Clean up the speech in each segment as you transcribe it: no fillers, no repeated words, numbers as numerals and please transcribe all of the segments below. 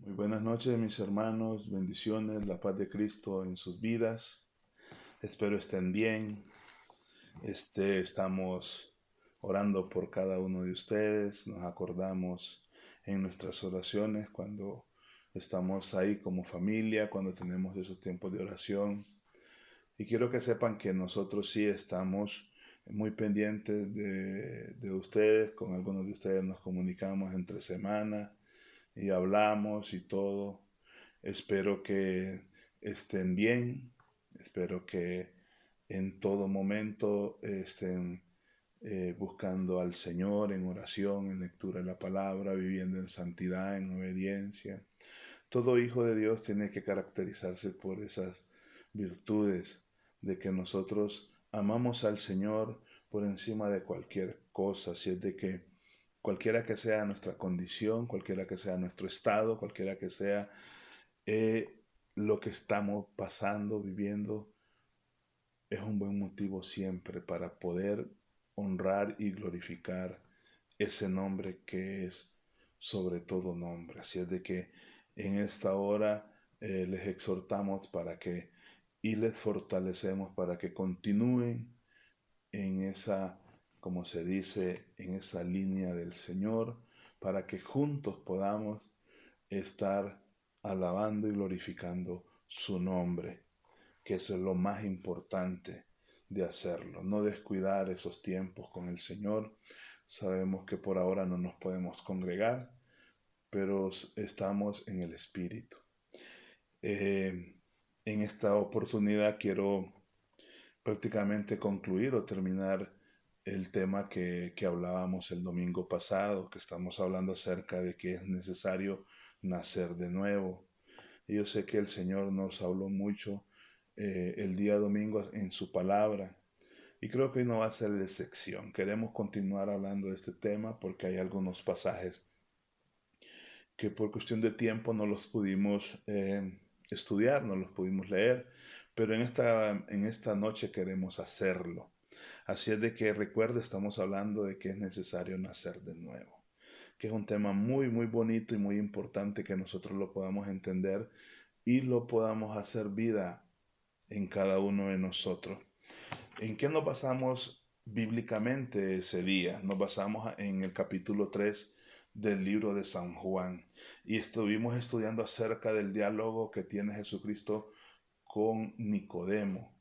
Muy buenas noches, mis hermanos, bendiciones, la paz de Cristo en sus vidas. Espero estén bien. Estamos orando por cada uno de ustedes. Nos acordamos en nuestras oraciones cuando estamos ahí como familia, cuando tenemos esos tiempos de oración. Y quiero que sepan que nosotros sí estamos muy pendientes de ustedes. Con algunos de ustedes nos comunicamos entre semana y hablamos y todo. Espero que estén bien, espero que en todo momento estén buscando al Señor en oración, en lectura de la palabra, viviendo en santidad, en obediencia. Todo hijo de Dios tiene que caracterizarse por esas virtudes de que nosotros amamos al Señor por encima de cualquier cosa, si es de que cualquiera que sea nuestra condición, cualquiera que sea nuestro estado, cualquiera que sea lo que estamos pasando, viviendo, es un buen motivo siempre para poder honrar y glorificar ese nombre que es sobre todo nombre. Así es de que en esta hora les exhortamos para que y les fortalecemos para que continúen en esa, como se dice, en esa línea del Señor, para que juntos podamos estar alabando y glorificando su nombre, que eso es lo más importante de hacerlo, no descuidar esos tiempos con el Señor. Sabemos que por ahora no nos podemos congregar, pero estamos en el Espíritu. En esta oportunidad quiero prácticamente concluir o terminar el tema que hablábamos el domingo pasado, que estamos hablando acerca de que es necesario nacer de nuevo. Y yo sé que el Señor nos habló mucho el día domingo en su palabra. Y creo que hoy no va a ser la excepción. Queremos continuar hablando de este tema porque hay algunos pasajes que por cuestión de tiempo no los pudimos estudiar, no los pudimos leer, pero en esta noche queremos hacerlo. Así es de que recuerde, estamos hablando de que es necesario nacer de nuevo, que es un tema muy, muy bonito y muy importante que nosotros lo podamos entender y lo podamos hacer vida en cada uno de nosotros. ¿En qué nos basamos bíblicamente ese día? Nos basamos en el capítulo 3 del libro de San Juan y estuvimos estudiando acerca del diálogo que tiene Jesucristo con Nicodemo.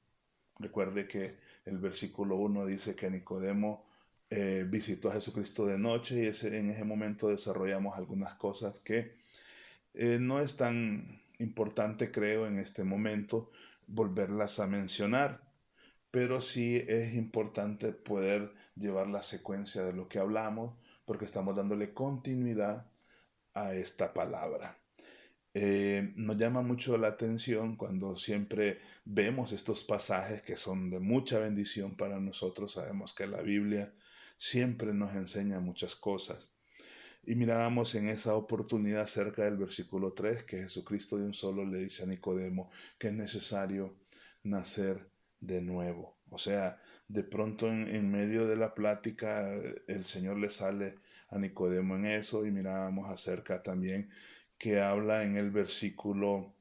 Recuerde que el versículo 1 dice que Nicodemo visitó a Jesucristo de noche y en ese momento desarrollamos algunas cosas que no es tan importante, creo, en este momento volverlas a mencionar, pero sí es importante poder llevar la secuencia de lo que hablamos porque estamos dándole continuidad a esta palabra. Nos llama mucho la atención cuando siempre vemos estos pasajes que son de mucha bendición para nosotros. Sabemos que la Biblia siempre nos enseña muchas cosas. Y mirábamos en esa oportunidad cerca del versículo 3 que Jesucristo de un solo le dice a Nicodemo que es necesario nacer de nuevo. O sea, de pronto en medio de la plática el Señor le sale a Nicodemo en eso y mirábamos acerca también que habla en el versículo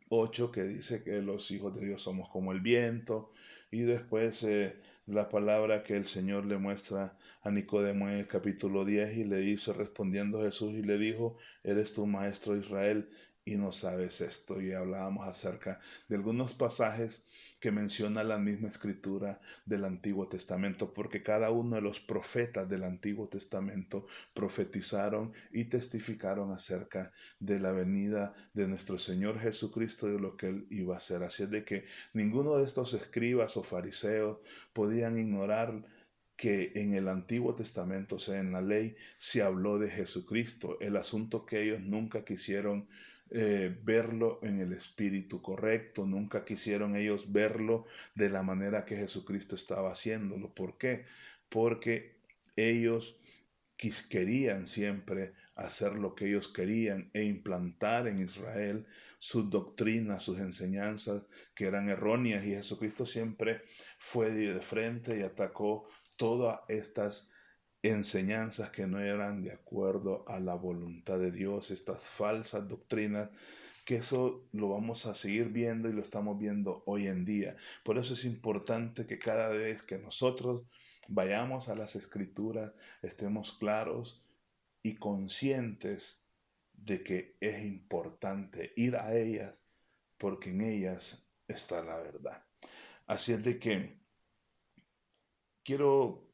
8 que dice que los hijos de Dios somos como el viento y después la palabra que el Señor le muestra a Nicodemo en el capítulo 10 y le dice respondiendo Jesús y le dijo, eres tu maestro Israel y no sabes esto. Y hablábamos acerca de algunos pasajes que menciona la misma escritura del Antiguo Testamento, porque cada uno de los profetas del Antiguo Testamento profetizaron y testificaron acerca de la venida de nuestro Señor Jesucristo y de lo que Él iba a hacer. Así es de que ninguno de estos escribas o fariseos podían ignorar que en el Antiguo Testamento, o sea, en la ley, se habló de Jesucristo. El asunto que ellos nunca quisieron verlo en el espíritu correcto, nunca quisieron ellos verlo de la manera que Jesucristo estaba haciéndolo. ¿Por qué? Porque ellos querían siempre hacer lo que ellos querían e implantar en Israel sus doctrinas, sus enseñanzas que eran erróneas y Jesucristo siempre fue de frente y atacó todas estas enseñanzas que no eran de acuerdo a la voluntad de Dios, estas falsas doctrinas, que eso lo vamos a seguir viendo y lo estamos viendo hoy en día. Por eso es importante que cada vez que nosotros vayamos a las escrituras estemos claros y conscientes de que es importante ir a ellas porque en ellas está la verdad. Así es de que quiero,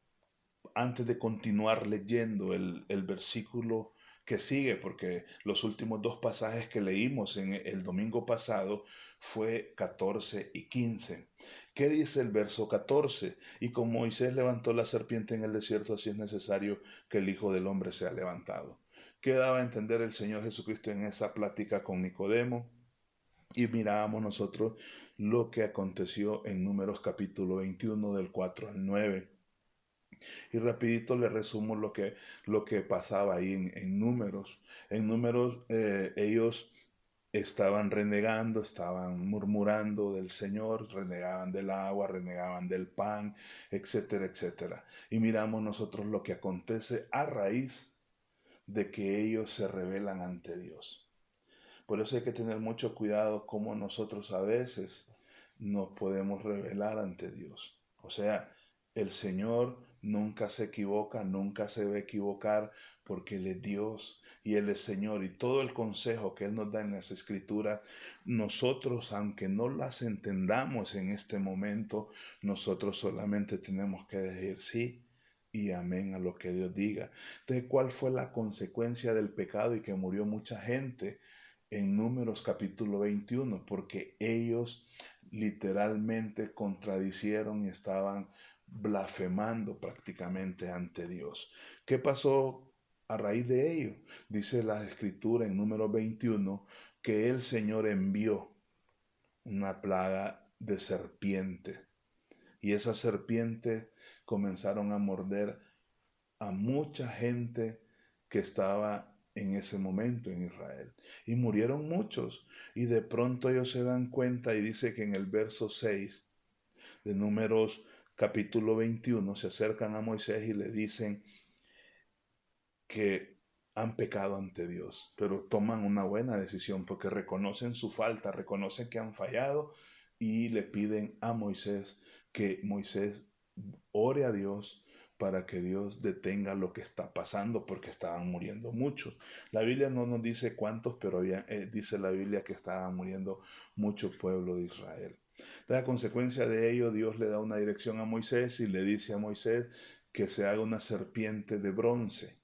antes de continuar leyendo el versículo que sigue, porque los últimos dos pasajes que leímos en el domingo pasado fue 14 y 15. ¿Qué dice el verso 14? Y como Moisés levantó la serpiente en el desierto, así es necesario que el Hijo del Hombre sea levantado. ¿Qué daba a entender el Señor Jesucristo en esa plática con Nicodemo? Y mirábamos nosotros lo que aconteció en Números capítulo 21 del 4 al 9. Y rapidito le resumo lo que pasaba ahí en Números. En Números ellos estaban renegando, estaban murmurando del Señor, renegaban del agua, renegaban del pan, etcétera, etcétera. Y miramos nosotros lo que acontece a raíz de que ellos se rebelan ante Dios. Por eso hay que tener mucho cuidado como nosotros a veces nos podemos rebelar ante Dios. O sea, el Señor nunca se equivoca, nunca se va a equivocar porque Él es Dios y Él es Señor. Y todo el consejo que Él nos da en las Escrituras, nosotros, aunque no las entendamos en este momento, nosotros solamente tenemos que decir sí y amén a lo que Dios diga. Entonces, ¿cuál fue la consecuencia del pecado y que murió mucha gente en Números capítulo 21? Porque ellos literalmente contradicieron y estaban blasfemando prácticamente ante Dios. ¿Qué pasó a raíz de ello? Dice la escritura en Números 21 que el Señor envió una plaga de serpiente y esas serpientes comenzaron a morder a mucha gente que estaba en ese momento en Israel. Y murieron muchos. Y de pronto ellos se dan cuenta y dice que en el verso 6 de Números capítulo 21 se acercan a Moisés y le dicen que han pecado ante Dios, pero toman una buena decisión porque reconocen su falta, reconocen que han fallado y le piden a Moisés que Moisés ore a Dios para que Dios detenga lo que está pasando porque estaban muriendo muchos. La Biblia no nos dice cuántos, pero dice la Biblia que estaban muriendo mucho pueblo de Israel. Entonces, a consecuencia de ello, Dios le da una dirección a Moisés y le dice a Moisés que se haga una serpiente de bronce.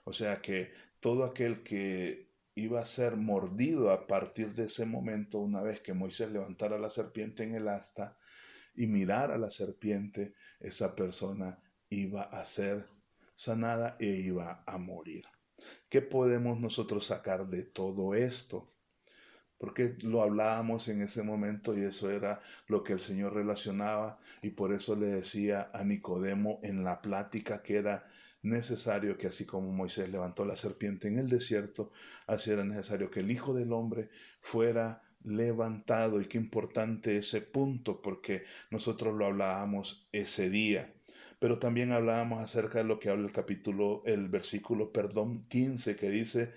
O sea que todo aquel que iba a ser mordido a partir de ese momento, una vez que Moisés levantara la serpiente en el asta y mirara a la serpiente, esa persona iba a ser sanada e iba a morir. ¿Qué podemos nosotros sacar de todo esto? Porque lo hablábamos en ese momento y eso era lo que el Señor relacionaba y por eso le decía a Nicodemo en la plática que era necesario que así como Moisés levantó la serpiente en el desierto, así era necesario que el Hijo del Hombre fuera levantado. Y qué importante ese punto porque nosotros lo hablábamos ese día. Pero también hablábamos acerca de lo que habla el versículo, 15, que dice,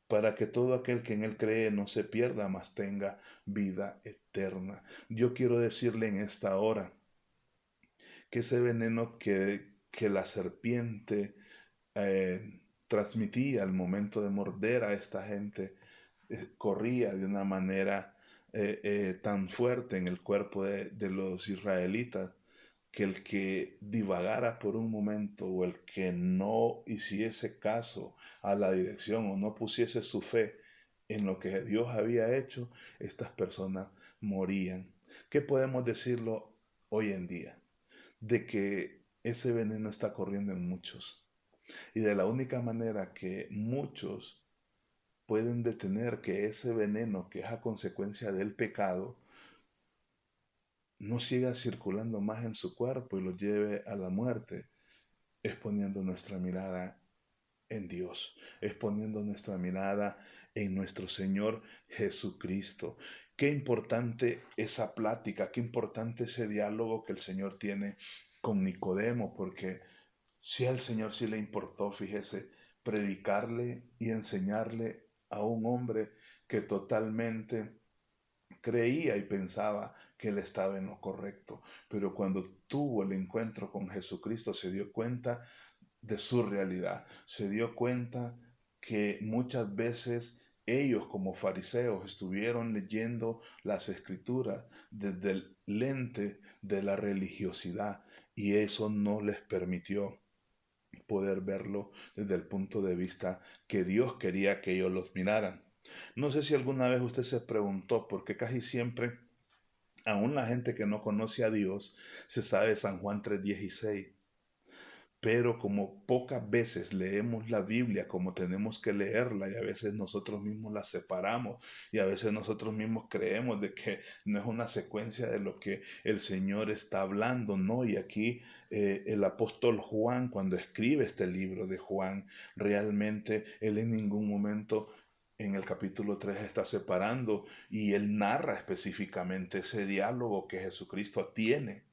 para que todo aquel que en él cree no se pierda, mas tenga vida eterna. Yo quiero decirle en esta hora que ese veneno que la serpiente transmitía al momento de morder a esta gente, corría de una manera tan fuerte en el cuerpo de los israelitas, que el que divagara por un momento o el que no hiciese caso a la dirección o no pusiese su fe en lo que Dios había hecho, estas personas morían. ¿Qué podemos decirlo hoy en día? De que ese veneno está corriendo en muchos. Y de la única manera que muchos pueden detener que ese veneno, que es a consecuencia del pecado, no siga circulando más en su cuerpo y lo lleve a la muerte, es poniendo nuestra mirada en Dios, es poniendo nuestra mirada en nuestro Señor Jesucristo. Qué importante esa plática, qué importante ese diálogo que el Señor tiene con Nicodemo, porque Si al Señor sí le importó, fíjese, predicarle y enseñarle a un hombre que totalmente creía y pensaba que él estaba en lo correcto, pero cuando tuvo el encuentro con Jesucristo se dio cuenta de su realidad, se dio cuenta que muchas veces ellos como fariseos estuvieron leyendo las escrituras desde el lente de la religiosidad y eso no les permitió poder verlo desde el punto de vista que Dios quería que ellos los miraran. No sé si alguna vez usted se preguntó por qué casi siempre, aún la gente que no conoce a Dios, se sabe San Juan 3:16. Pero como pocas veces leemos la Biblia como tenemos que leerla y a veces nosotros mismos la separamos y a veces nosotros mismos creemos de que no es una secuencia de lo que el Señor está hablando, ¿no? Y aquí el apóstol Juan, cuando escribe este libro de Juan, realmente él en ningún momento en el capítulo 3 está separando y él narra específicamente ese diálogo que Jesucristo tiene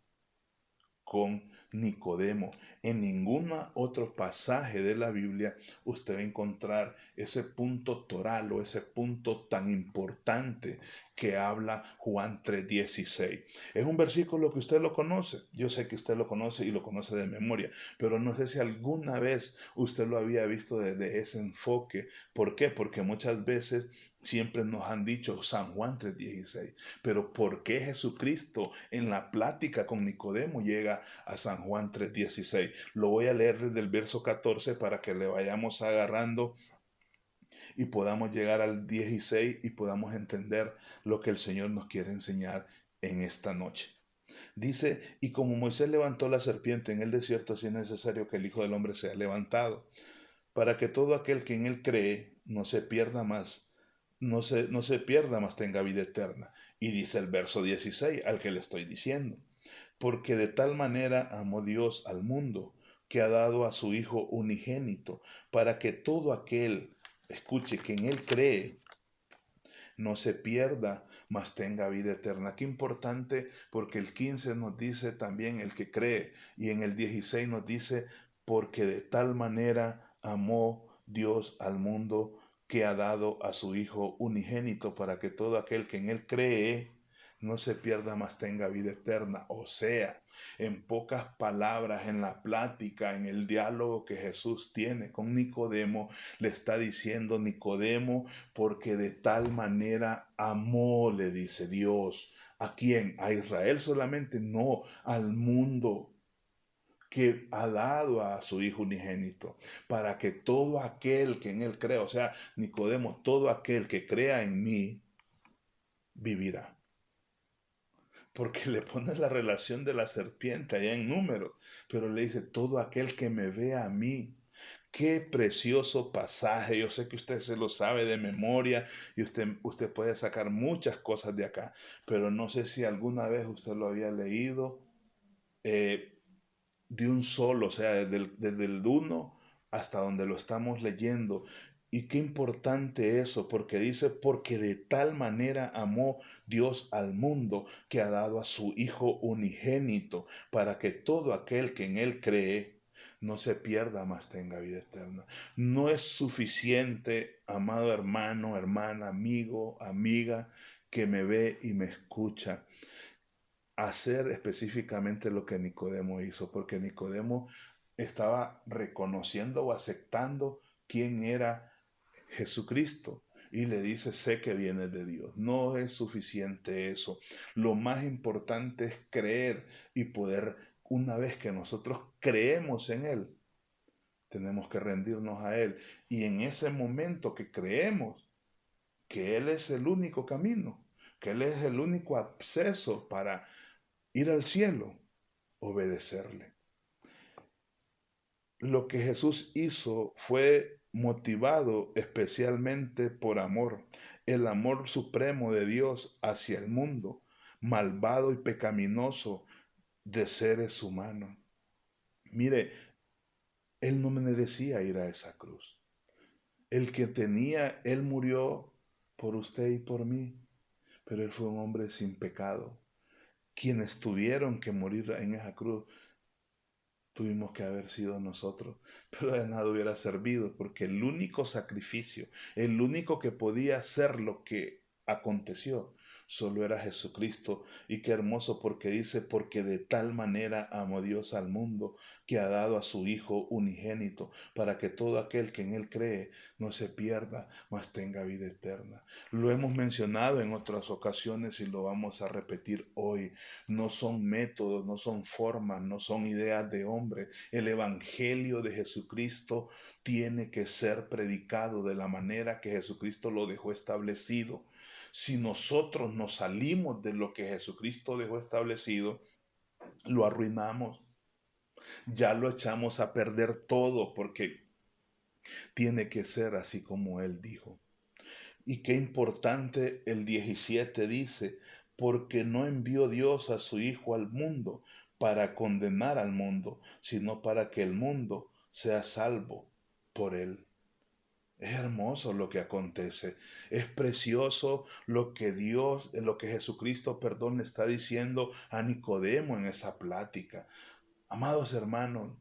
con Nicodemo. En ningún otro pasaje de la Biblia usted va a encontrar ese punto toral o ese punto tan importante que habla Juan 3:16. Es un versículo que usted lo conoce. Yo sé que usted lo conoce y lo conoce de memoria, pero no sé si alguna vez usted lo había visto desde ese enfoque. ¿Por qué? Porque muchas veces siempre nos han dicho San Juan 3:16, pero ¿por qué Jesucristo en la plática con Nicodemo llega a San Juan 3:16? Lo voy a leer desde el verso 14 para que le vayamos agarrando y podamos llegar al 16 y podamos entender lo que el Señor nos quiere enseñar en esta noche. Dice, y como Moisés levantó la serpiente en el desierto, así es necesario que el Hijo del Hombre sea levantado, para que todo aquel que en él cree no se pierda más, no se pierda más, tenga vida eterna. Y dice el verso 16 al que le estoy diciendo, porque de tal manera amó Dios al mundo, que ha dado a su Hijo unigénito, para que todo aquel, escuche, que en él cree, no se pierda, mas tenga vida eterna. Qué importante, porque el 15 nos dice también el que cree, y en el 16 nos dice, porque de tal manera amó Dios al mundo que ha dado a su Hijo unigénito para que todo aquel que en él cree no se pierda, mas tenga vida eterna. O sea, en pocas palabras, en la plática, en el diálogo que Jesús tiene con Nicodemo, le está diciendo Nicodemo, porque de tal manera amó, le dice Dios. ¿A quién? ¿A Israel solamente? No, al mundo, que ha dado a su Hijo unigénito, para que todo aquel que en él crea, o sea, Nicodemo, todo aquel que crea en mí, vivirá. Porque le pone la relación de la serpiente allá en número, pero le dice, todo aquel que me vea a mí. Qué precioso pasaje. Yo sé que usted se lo sabe de memoria y usted puede sacar muchas cosas de acá, pero no sé si alguna vez usted lo había leído eh, de un solo, o sea, desde el 1 hasta donde lo estamos leyendo. Y qué importante eso, porque dice, porque de tal manera amó Dios al mundo que ha dado a su Hijo unigénito, para que todo aquel que en Él cree no se pierda, mas tenga vida eterna. No es suficiente, amado hermano, hermana, amigo, amiga, que me ve y me escucha, hacer específicamente lo que Nicodemo hizo, porque Nicodemo estaba reconociendo o aceptando quién era Jesucristo. Y le dice, sé que viene de Dios. No es suficiente eso. Lo más importante es creer y poder, una vez que nosotros creemos en Él, tenemos que rendirnos a Él. Y en ese momento que creemos que Él es el único camino, que Él es el único acceso para ir al cielo, obedecerle. Lo que Jesús hizo fue motivado especialmente por amor, el amor supremo de Dios hacia el mundo, malvado y pecaminoso de seres humanos. Mire, Él no merecía ir a esa cruz. El que tenía, Él murió por usted y por mí, pero Él fue un hombre sin pecado. Quienes tuvieron que morir en esa cruz tuvimos que haber sido nosotros, pero de nada hubiera servido, porque el único sacrificio, el único que podía hacer lo que aconteció, solo era Jesucristo. Y qué hermoso, porque dice, porque de tal manera amó Dios al mundo, que ha dado a su Hijo unigénito, para que todo aquel que en Él cree no se pierda, mas tenga vida eterna. Lo hemos mencionado en otras ocasiones y lo vamos a repetir hoy. No son métodos, no son formas, no son ideas de hombre. El Evangelio de Jesucristo tiene que ser predicado de la manera que Jesucristo lo dejó establecido. Si nosotros nos salimos de lo que Jesucristo dejó establecido, lo arruinamos, ya lo echamos a perder todo, porque tiene que ser así como Él dijo. Y qué importante el 17 dice, porque no envió Dios a su Hijo al mundo para condenar al mundo, sino para que el mundo sea salvo por Él. Es hermoso lo que acontece. Es precioso lo que Dios, lo que Jesucristo, perdón, le está diciendo a Nicodemo en esa plática. Amados hermanos,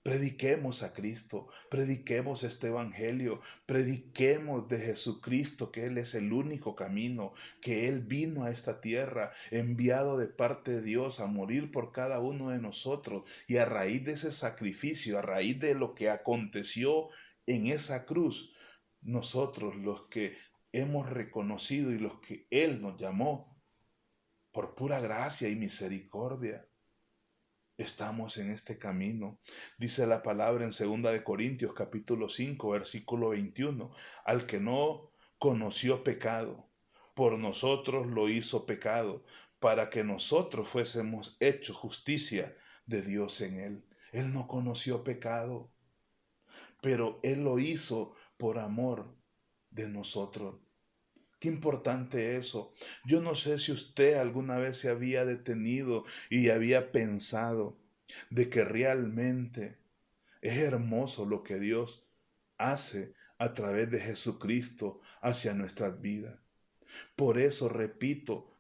prediquemos a Cristo, prediquemos este evangelio, prediquemos de Jesucristo, que Él es el único camino, que Él vino a esta tierra, enviado de parte de Dios a morir por cada uno de nosotros. Y a raíz de ese sacrificio, a raíz de lo que aconteció en esa cruz, nosotros los que hemos reconocido y los que Él nos llamó por pura gracia y misericordia, estamos en este camino. Dice la palabra en 2 Corintios 5, versículo 21. Al que no conoció pecado, por nosotros lo hizo pecado, para que nosotros fuésemos hechos justicia de Dios en él. Él no conoció pecado, pero Él lo hizo por amor de nosotros. Qué importante eso. Yo no sé si usted alguna vez se había detenido y había pensado de que realmente es hermoso lo que Dios hace a través de Jesucristo hacia nuestras vidas. Por eso repito,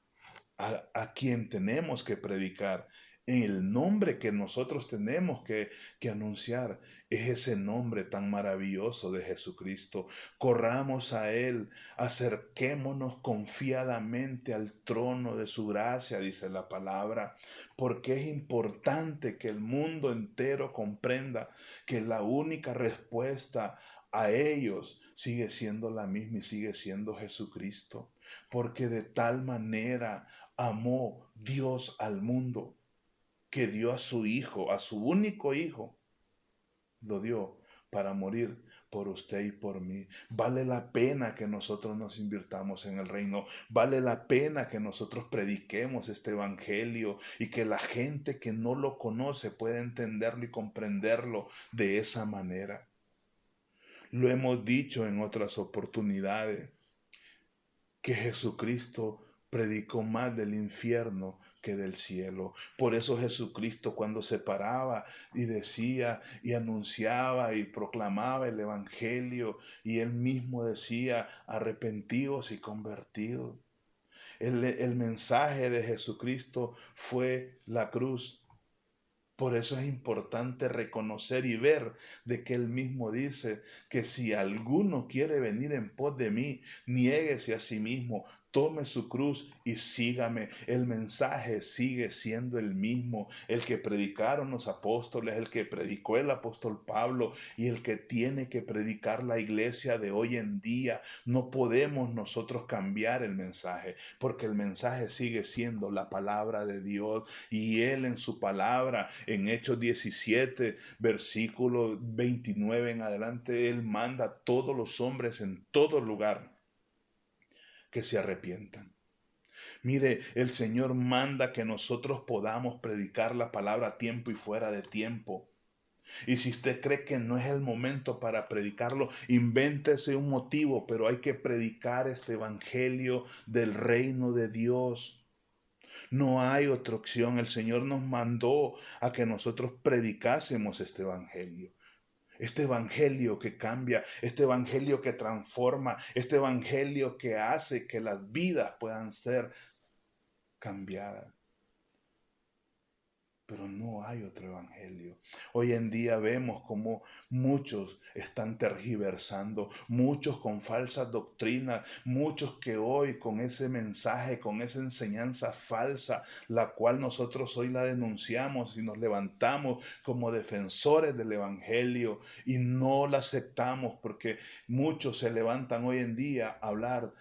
a quien tenemos que predicar, en el nombre que nosotros tenemos que anunciar, es ese nombre tan maravilloso de Jesucristo. Corramos a Él, acerquémonos confiadamente al trono de su gracia, dice la palabra, porque es importante que el mundo entero comprenda que la única respuesta a ellos sigue siendo la misma y sigue siendo Jesucristo, porque de tal manera amó Dios al mundo, que dio a su Hijo, a su único Hijo, lo dio para morir por usted y por mí. Vale la pena que nosotros nos invirtamos en el reino. Vale la pena que nosotros prediquemos este evangelio y que la gente que no lo conoce pueda entenderlo y comprenderlo de esa manera. Lo hemos dicho en otras oportunidades, que Jesucristo predicó más del infierno que del cielo. Por eso Jesucristo, cuando se paraba y decía y anunciaba y proclamaba el evangelio, y él mismo decía, arrepentidos y convertidos. El mensaje de Jesucristo fue la cruz. Por eso es importante reconocer y ver de que él mismo dice que si alguno quiere venir en pos de mí, niéguese a sí mismo, tome su cruz y sígame. El mensaje sigue siendo el mismo, el que predicaron los apóstoles, el que predicó el apóstol Pablo y el que tiene que predicar la iglesia de hoy en día. No podemos nosotros cambiar el mensaje, porque el mensaje sigue siendo la palabra de Dios, y él en su palabra, en Hechos 17, versículo 29 en adelante, él manda a todos los hombres en todo lugar que se arrepientan. Mire, el Señor manda que nosotros podamos predicar la palabra a tiempo y fuera de tiempo. Y si usted cree que no es el momento para predicarlo, invéntese un motivo, pero hay que predicar este evangelio del reino de Dios. No hay otra opción. El Señor nos mandó a que nosotros predicásemos este evangelio que cambia, este evangelio que transforma, este evangelio que hace que las vidas puedan ser cambiadas. pero no hay otro evangelio. Hoy en día vemos como muchos están tergiversando, muchos con falsas doctrinas, muchos que hoy con ese mensaje, con esa enseñanza falsa, la cual nosotros hoy la denunciamos y nos levantamos como defensores del evangelio y no la aceptamos porque muchos se levantan hoy en día a hablar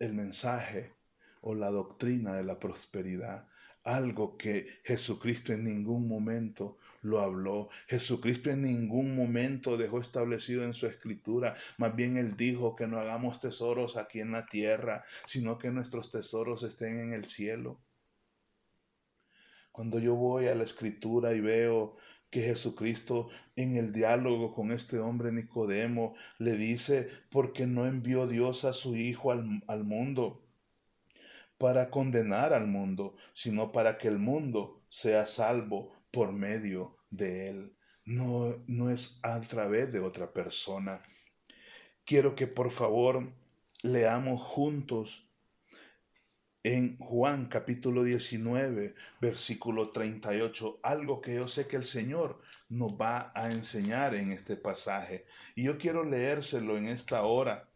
el mensaje o la doctrina de la prosperidad, algo que Jesucristo en ningún momento lo habló. Jesucristo en ningún momento dejó establecido en su escritura. Más bien Él dijo que no hagamos tesoros aquí en la tierra, sino que nuestros tesoros estén en el cielo. Cuando yo voy a la escritura y veo que Jesucristo en el diálogo con este hombre Nicodemo le dice, porque no envió Dios a su Hijo al mundo para condenar al mundo, sino para que el mundo sea salvo por medio de él. No, no es a través de otra persona. Quiero que por favor leamos juntos en Juan capítulo 19, versículo 38, algo que yo sé que el Señor nos va a enseñar en este pasaje. Y yo quiero leérselo en esta hora,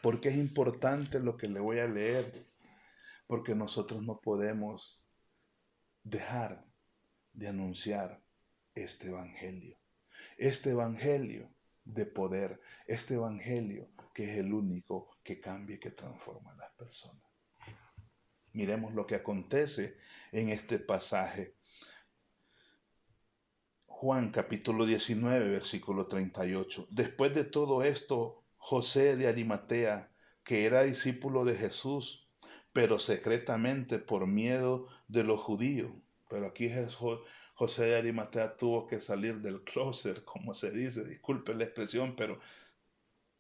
porque es importante lo que le voy a leer, porque nosotros no podemos dejar de anunciar este evangelio de poder, este evangelio que es el único que cambia y que transforma a las personas. Miremos lo que acontece en este pasaje. Juan capítulo 19, versículo 38. Después de todo esto, José de Arimatea, que era discípulo de Jesús, pero secretamente por miedo de los judíos. Pero aquí José de Arimatea tuvo que salir del closet, como se dice, disculpe la expresión, pero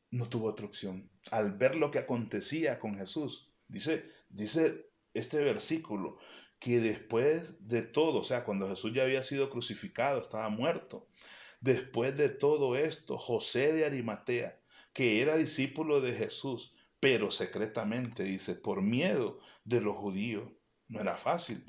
no tuvo otra opción. Al ver lo que acontecía con Jesús, dice este versículo, que después de todo, o sea, cuando Jesús ya había sido crucificado, estaba muerto, después de todo esto, José de Arimatea, que era discípulo de Jesús, pero secretamente, dice, por miedo de los judíos, no era fácil,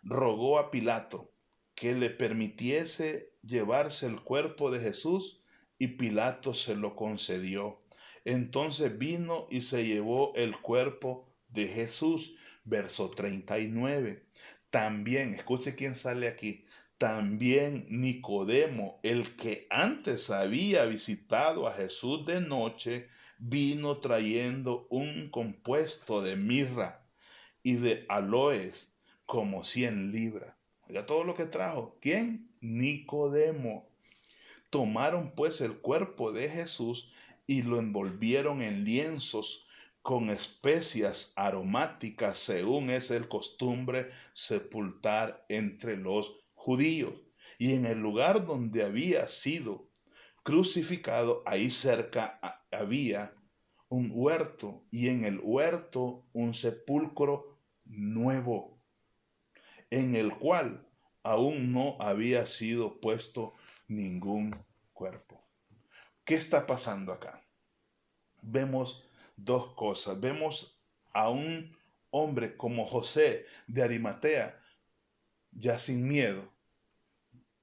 rogó a Pilato que le permitiese llevarse el cuerpo de Jesús y Pilato se lo concedió. Entonces vino y se llevó el cuerpo de Jesús. Verso 39. También, escuche quién sale aquí. También Nicodemo, el que antes había visitado a Jesús de noche, vino trayendo un compuesto de mirra y de aloes como 100 libras. Oiga todo lo que trajo. ¿Quién? Nicodemo. Tomaron pues el cuerpo de Jesús y lo envolvieron en lienzos con especias aromáticas, según es el costumbre sepultar entre los judíos. Y en el lugar donde había sido crucificado, ahí cerca había un huerto, y en el huerto un sepulcro nuevo, en el cual aún no había sido puesto ningún cuerpo. ¿Qué está pasando acá? Vemos dos cosas. Vemos a un hombre como José de Arimatea, ya sin miedo,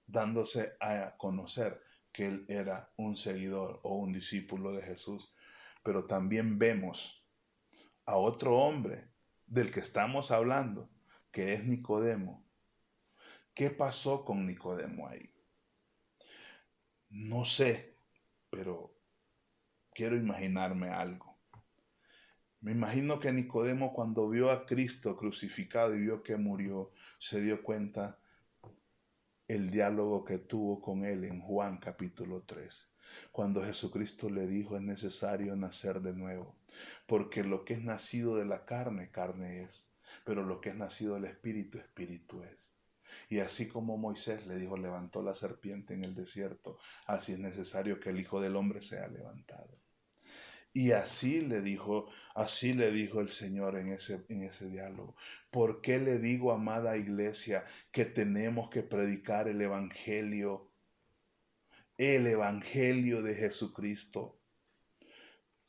dándose a conocer que él era un seguidor o un discípulo de Jesús. Pero también vemos a otro hombre del que estamos hablando, que es Nicodemo. ¿Qué pasó con Nicodemo ahí? No sé, pero quiero imaginarme algo. Me imagino que Nicodemo, cuando vio a Cristo crucificado y vio que murió, se dio cuenta el diálogo que tuvo con él en Juan capítulo 3, cuando Jesucristo le dijo: es necesario nacer de nuevo, porque lo que es nacido de la carne, carne es, pero lo que es nacido del Espíritu, Espíritu es. Y así como Moisés le dijo: levantó la serpiente en el desierto, así es necesario que el Hijo del Hombre sea levantado. Y así le dijo el Señor en ese diálogo. ¿Por qué le digo, amada iglesia, que tenemos que predicar el Evangelio de Jesucristo?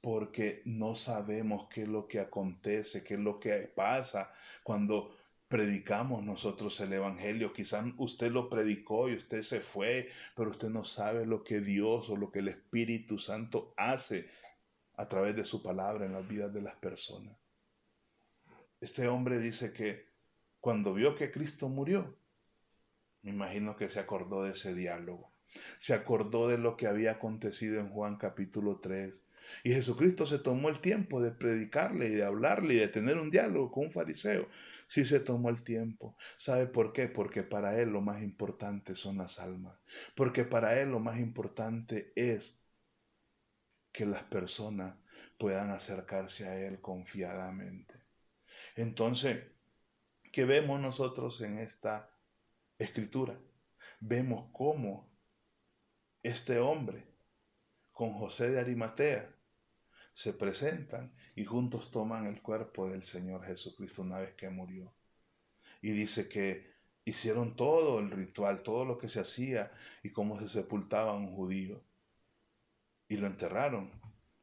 Porque no sabemos qué es lo que acontece, qué es lo que pasa cuando predicamos nosotros el Evangelio. Quizás usted lo predicó y usted se fue, pero usted no sabe lo que Dios o lo que el Espíritu Santo hace a través de su palabra en las vidas de las personas. Este hombre dice que cuando vio que Cristo murió, me imagino que se acordó de ese diálogo. Se acordó de lo que había acontecido en Juan capítulo 3. Y Jesucristo se tomó el tiempo de predicarle y de hablarle y de tener un diálogo con un fariseo. Sí se tomó el tiempo. ¿Sabe por qué? Porque para él lo más importante son las almas. Porque para él lo más importante es que las personas puedan acercarse a él confiadamente. Entonces, ¿qué vemos nosotros en esta escritura? Vemos cómo este hombre con José de Arimatea se presentan y juntos toman el cuerpo del Señor Jesucristo una vez que murió. Y dice que hicieron todo el ritual, todo lo que se hacía y cómo se sepultaba a un judío. Y lo enterraron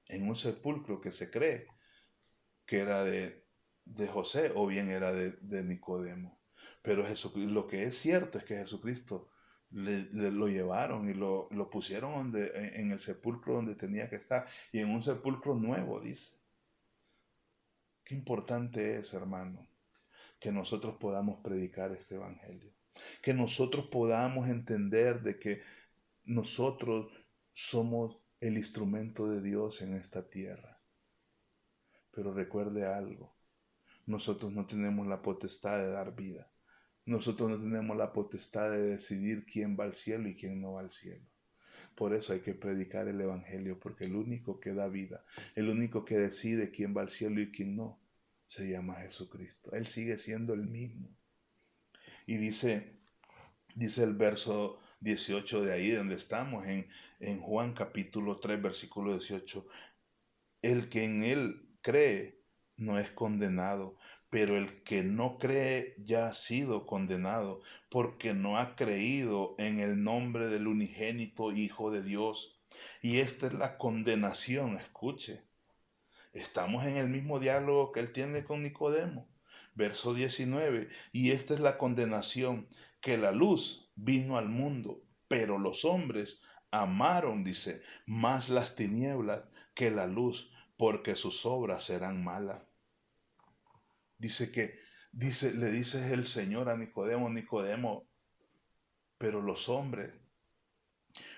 en un sepulcro que se cree que era de José o bien era de Nicodemo. Pero lo que es cierto es que Jesucristo lo llevaron y lo pusieron en el sepulcro donde tenía que estar y en un sepulcro nuevo, dice. Qué importante es, hermano, que nosotros podamos predicar este evangelio, que nosotros podamos entender de que nosotros somos el instrumento de Dios en esta tierra. Pero recuerde algo, nosotros no tenemos la potestad de dar vida. Nosotros no tenemos la potestad de decidir quién va al cielo y quién no va al cielo. Por eso hay que predicar el evangelio, porque el único que da vida, el único que decide quién va al cielo y quién no, se llama Jesucristo. Él sigue siendo el mismo. Y dice el verso 18 de ahí donde estamos, en Juan capítulo 3, versículo 18, el que en él cree no es condenado, pero el que no cree ya ha sido condenado, porque no ha creído en el nombre del unigénito Hijo de Dios. Y esta es la condenación, escuche. Estamos en el mismo diálogo que él tiene con Nicodemo. Verso 19. Y esta es la condenación, que la luz vino al mundo, pero los hombres amaron, dice, más las tinieblas que la luz, porque sus obras serán malas. Le dice el Señor a Nicodemo, Nicodemo, pero los hombres,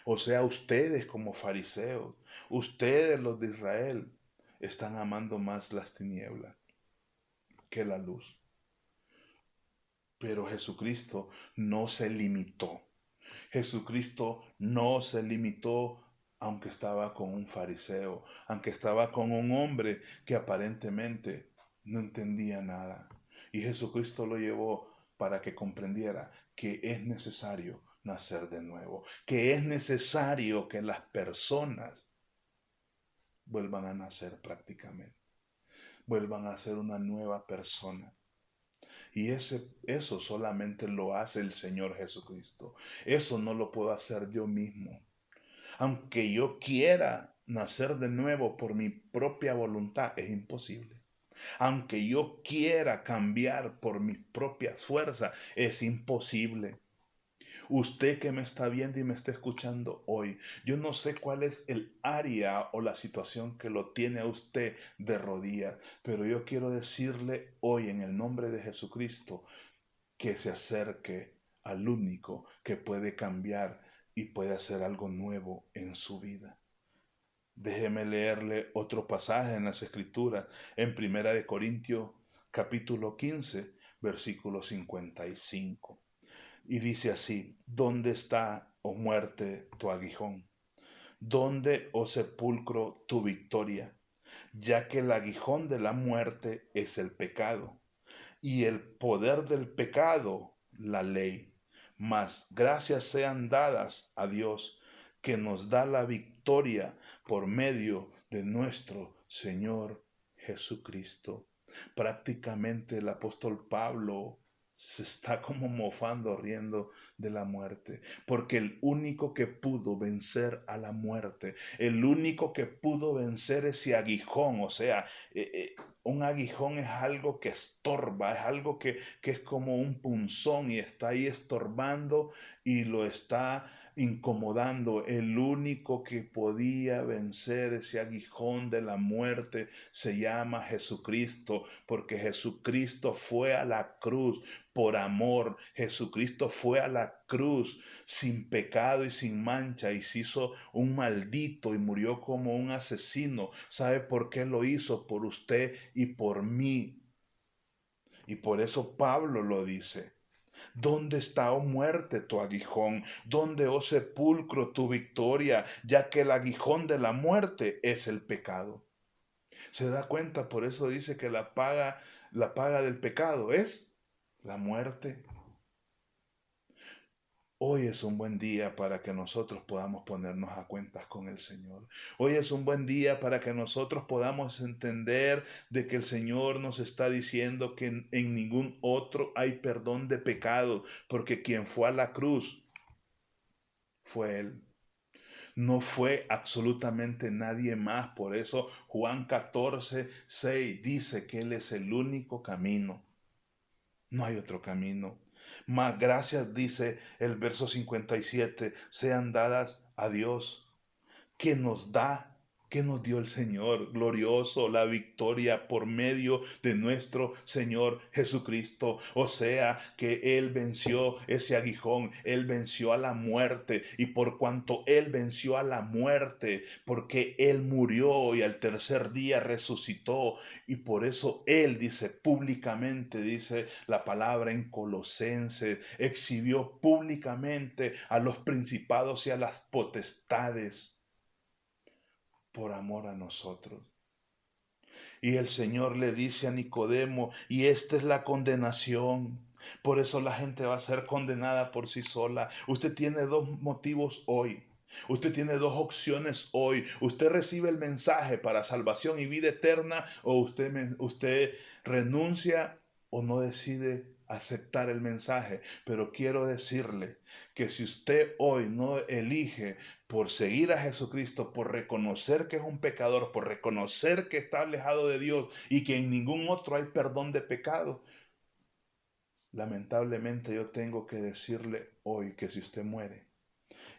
o sea, ustedes como fariseos, ustedes los de Israel, están amando más las tinieblas que la luz. Pero Jesucristo no se limitó. Jesucristo no se limitó aunque estaba con un fariseo, aunque estaba con un hombre que aparentemente no entendía nada. Y Jesucristo lo llevó para que comprendiera que es necesario nacer de nuevo, que es necesario que las personas vuelvan a nacer prácticamente, vuelvan a ser una nueva persona. Y eso solamente lo hace el Señor Jesucristo. Eso no lo puedo hacer yo mismo. Aunque yo quiera nacer de nuevo por mi propia voluntad, es imposible. Aunque yo quiera cambiar por mis propias fuerzas, es imposible. Usted que me está viendo y me está escuchando hoy, yo no sé cuál es el área o la situación que lo tiene a usted de rodillas, pero yo quiero decirle hoy en el nombre de Jesucristo que se acerque al único que puede cambiar y puede hacer algo nuevo en su vida. Déjeme leerle otro pasaje en las Escrituras, en Primera de Corintios, capítulo 15, versículo 55. Y dice así: ¿dónde está, oh muerte, tu aguijón? ¿Dónde, oh sepulcro, tu victoria? Ya que el aguijón de la muerte es el pecado, y el poder del pecado, la ley. Mas gracias sean dadas a Dios, que nos da la victoria por medio de nuestro Señor Jesucristo. Prácticamente el apóstol Pablo se está como mofando, riendo de la muerte, porque el único que pudo vencer a la muerte, el único que pudo vencer ese aguijón, o sea, un aguijón es algo que estorba, es algo que es como un punzón y está ahí estorbando y lo está incomodando. El único que podía vencer ese aguijón de la muerte se llama Jesucristo, porque Jesucristo fue a la cruz por amor. Jesucristo fue a la cruz sin pecado y sin mancha y se hizo un maldito y murió como un asesino. ¿Sabe por qué lo hizo? Por usted y por mí. Y por eso Pablo lo dice. ¿Dónde está, oh muerte, tu aguijón? ¿Dónde, oh sepulcro, tu victoria? Ya que el aguijón de la muerte es el pecado. ¿Se da cuenta? Por eso dice que la paga del pecado es la muerte. Hoy es un buen día para que nosotros podamos ponernos a cuentas con el Señor. Hoy es un buen día para que nosotros podamos entender de que el Señor nos está diciendo que en ningún otro hay perdón de pecado, porque quien fue a la cruz fue Él. No fue absolutamente nadie más. Por eso Juan 14:6 dice que Él es el único camino. No hay otro camino. Más gracias, dice el verso 57, sean dadas a Dios, que nos da, que nos dio el Señor glorioso, la victoria por medio de nuestro Señor Jesucristo. O sea, que Él venció ese aguijón, Él venció a la muerte, y por cuanto Él venció a la muerte, porque Él murió y al tercer día resucitó, y por eso Él dice públicamente, dice la palabra en Colosenses, exhibió públicamente a los principados y a las potestades por amor a nosotros. Y el Señor le dice a Nicodemo, y esta es la condenación. Por eso la gente va a ser condenada por sí sola. Usted tiene dos motivos hoy. Usted tiene dos opciones hoy. Usted recibe el mensaje para salvación y vida eterna, o usted renuncia o no decide aceptar el mensaje. Pero quiero decirle que si usted hoy no elige por seguir a Jesucristo, por reconocer que es un pecador, por reconocer que está alejado de Dios y que en ningún otro hay perdón de pecado, lamentablemente yo tengo que decirle hoy que si usted muere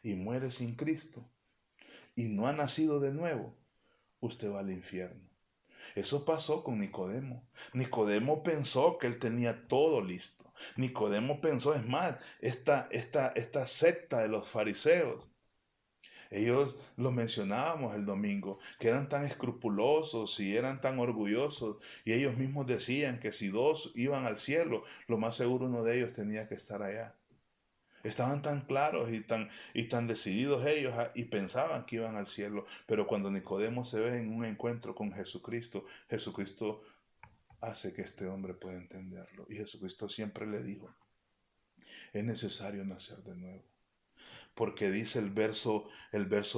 y muere sin Cristo y no ha nacido de nuevo, usted va al infierno. Eso pasó con Nicodemo. Nicodemo pensó que él tenía todo listo. Nicodemo pensó, es más, esta secta de los fariseos, ellos lo mencionábamos el domingo, que eran tan escrupulosos y eran tan orgullosos, y ellos mismos decían que si dos iban al cielo, lo más seguro uno de ellos tenía que estar allá. Estaban tan claros y tan decididos ellos y pensaban que iban al cielo, pero cuando Nicodemo se ve en un encuentro con Jesucristo, Jesucristo hace que este hombre pueda entenderlo. Y Jesucristo siempre le dijo, es necesario nacer de nuevo. Porque dice el verso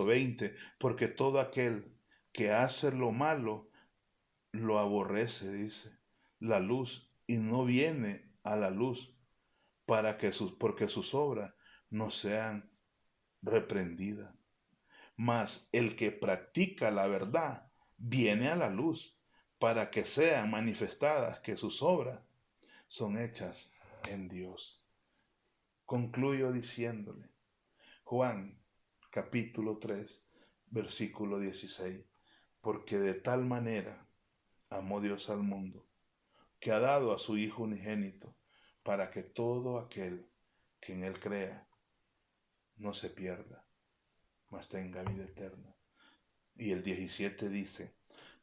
20, porque todo aquel que hace lo malo lo aborrece, dice, la luz, y no viene a la luz porque sus obras no sean reprendidas. Mas el que practica la verdad viene a la luz para que sean manifestadas que sus obras son hechas en Dios. Concluyo diciéndole, Juan capítulo 3, versículo 16. Porque de tal manera amó Dios al mundo, que ha dado a su Hijo unigénito, para que todo aquel que en él crea no se pierda, mas tenga vida eterna. Y el 17 dice,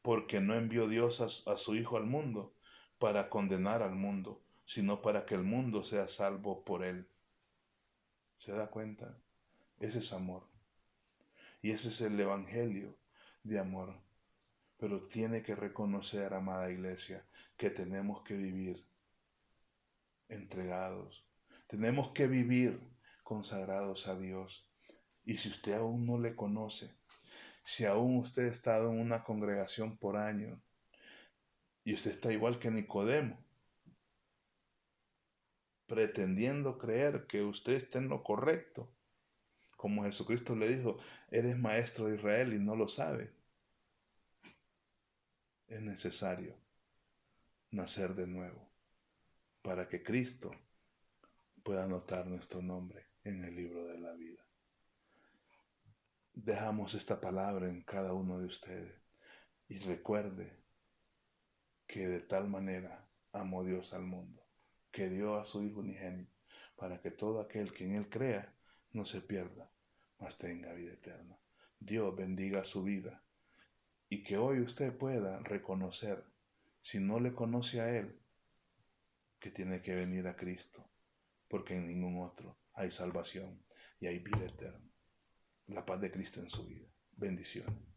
porque no envió Dios a su Hijo al mundo para condenar al mundo, sino para que el mundo sea salvo por él. ¿Se da cuenta? Ese es amor. Y ese es el evangelio de amor. Pero tiene que reconocer, amada iglesia, que tenemos que vivir entregados. Tenemos que vivir consagrados a Dios. Y si usted aún no le conoce, si aún usted ha estado en una congregación por años y usted está igual que Nicodemo, pretendiendo creer que usted está en lo correcto. Como Jesucristo le dijo, eres maestro de Israel y no lo sabes. Es necesario nacer de nuevo para que Cristo pueda anotar nuestro nombre en el libro de la vida. Dejamos esta palabra en cada uno de ustedes y recuerde que de tal manera amó Dios al mundo, que dio a su Hijo unigénito, para que todo aquel que en Él crea no se pierda, mas tenga vida eterna. Dios bendiga su vida y que hoy usted pueda reconocer, si no le conoce a Él, que tiene que venir a Cristo, porque en ningún otro hay salvación y hay vida eterna. La paz de Cristo en su vida. Bendiciones.